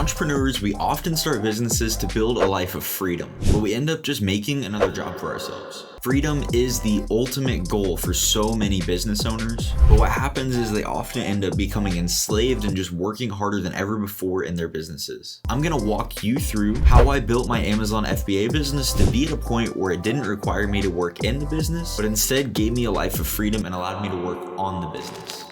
entrepreneurs, we often start businesses to build a life of freedom, but we end up just making another job for ourselves. Freedom is the ultimate goal for so many business owners, but what happens is they often end up becoming enslaved and just working harder than ever before in their businesses. I'm gonna walk you through how I built my Amazon FBA business to be at a point where it didn't require me to work in the business, but instead gave me a life of freedom and allowed me to work on the business.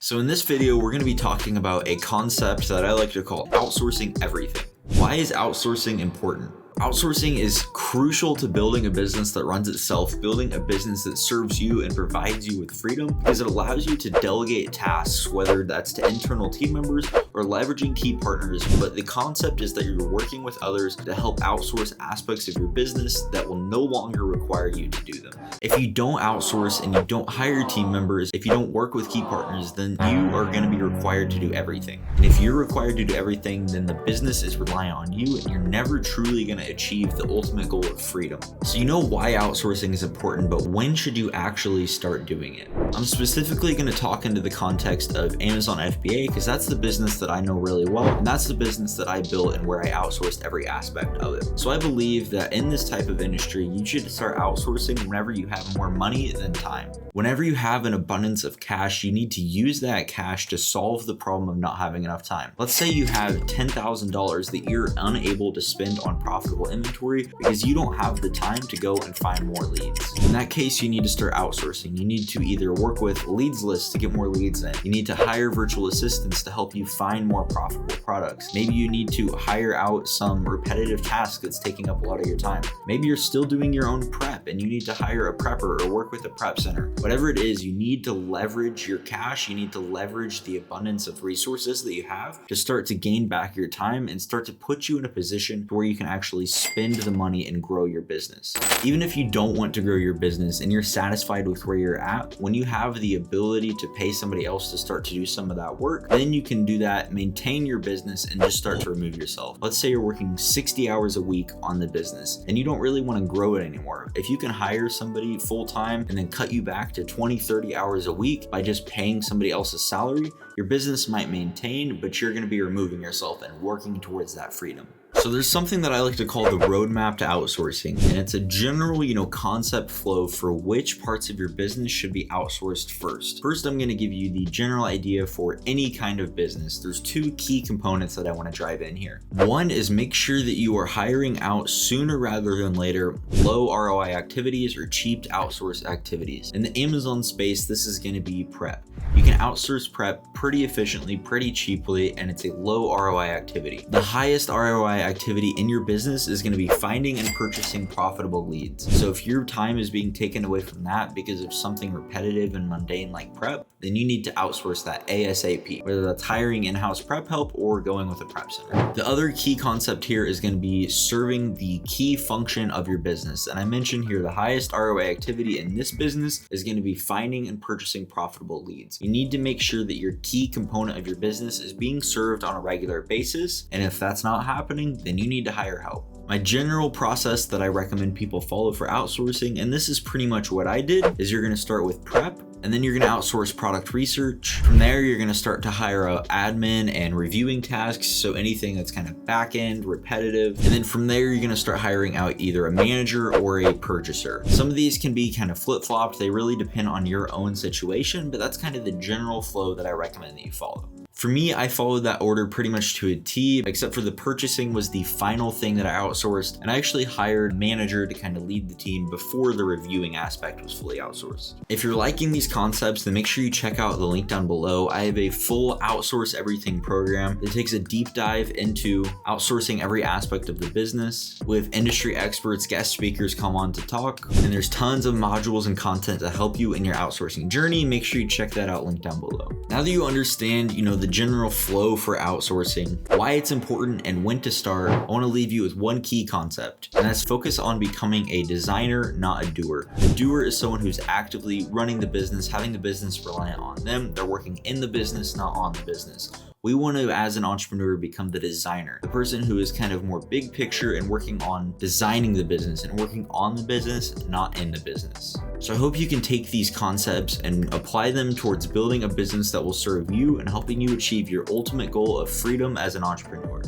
So in this video, we're gonna be talking about a concept that I like to call outsourcing everything. Why is outsourcing important? Outsourcing is crucial to building a business that runs itself, building a business that serves you and provides you with freedom, because it allows you to delegate tasks, whether that's to internal team members or leveraging key partners. But the concept is that you're working with others to help outsource aspects of your business that will no longer require you to do them. If you don't outsource and you don't hire team members, if you don't work with key partners, then you are going to be required to do everything. And if you're required to do everything, then the business is relying on you and you're never truly going to achieve the ultimate goal of freedom. So you know why outsourcing is important, but when should you actually start doing it? I'm specifically going to talk into the context of Amazon FBA because that's the business that I know really well, and that's the business that I built and where I outsourced every aspect of it. So I believe that in this type of industry, you should start outsourcing whenever you have more money than time. Whenever you have an abundance of cash, you need to use that cash to solve the problem of not having enough time. Let's say you have $10,000 that you're unable to spend on profitable inventory because you don't have the time to go and find more leads. In that case, you need to start outsourcing. You need to either work with leads lists to get more leads in. You need to hire virtual assistants to help you find more profitable products. Maybe you need to hire out some repetitive task that's taking up a lot of your time. Maybe you're still doing your own prep and you need to hire a prepper or work with a prep center. Whatever it is, you need to leverage your cash. You need to leverage the abundance of resources that you have to start to gain back your time and start to put you in a position where you can actually spend the money and grow your business. Even if you don't want to grow your business and you're satisfied with where you're at, when you have the ability to pay somebody else to start to do some of that work, then you can do that, maintain your business, and just start to remove yourself. Let's say you're working 60 hours a week on the business and you don't really want to grow it anymore. If you can hire somebody full-time and then cut you back to 20, 30 hours a week by just paying somebody else's salary, your business might maintain, but you're going to be removing yourself and working towards that freedom. So there's something that I like to call the roadmap to outsourcing, and it's a general, concept flow for which parts of your business should be outsourced first. First, I'm going to give you the general idea for any kind of business. There's two key components that I want to drive in here. One is make sure that you are hiring out sooner rather than later low ROI activities or cheap outsource activities. In the Amazon space, this is going to be prep. You can outsource prep pretty efficiently, pretty cheaply, and it's a low ROI activity. The highest ROI activity in your business is going to be finding and purchasing profitable leads. So if your time is being taken away from that because of something repetitive and mundane like prep, then you need to outsource that ASAP, whether that's hiring in-house prep help or going with a prep center. The other key concept here is going to be serving the key function of your business. And I mentioned here the highest ROI activity in this business is going to be finding and purchasing profitable leads. You need to make sure that your key component of your business is being served on a regular basis. And if that's not happening, then you need to hire help. My general process that I recommend people follow for outsourcing, and this is pretty much what I did, is you're going to start with prep, and then you're going to outsource product research. From there, you're going to start to hire admin and reviewing tasks, so anything that's kind of back-end, repetitive. And then from there, you're going to start hiring out either a manager or a purchaser. Some of these can be kind of flip-flopped. They really depend on your own situation, but that's kind of the general flow that I recommend that you follow. For me, I followed that order pretty much to a T, except for the purchasing was the final thing that I outsourced, and I actually hired a manager to kind of lead the team before the reviewing aspect was fully outsourced. If you're liking these concepts, then make sure you check out the link down below. I have a full Outsource Everything program that takes a deep dive into outsourcing every aspect of the business with industry experts, guest speakers come on to talk, and there's tons of modules and content to help you in your outsourcing journey. Make sure you check that out, link down below. Now that you understand, the general flow for outsourcing, why it's important, and when to start, I want to leave you with one key concept, and that's focus on becoming a designer, not a doer. A doer is someone who's actively running the business, having the business reliant on them. They're working in the business, not on the business. We want to, as an entrepreneur, become the designer, the person who is kind of more big picture and working on designing the business and working on the business, not in the business. So I hope you can take these concepts and apply them towards building a business that will serve you and helping you achieve your ultimate goal of freedom as an entrepreneur.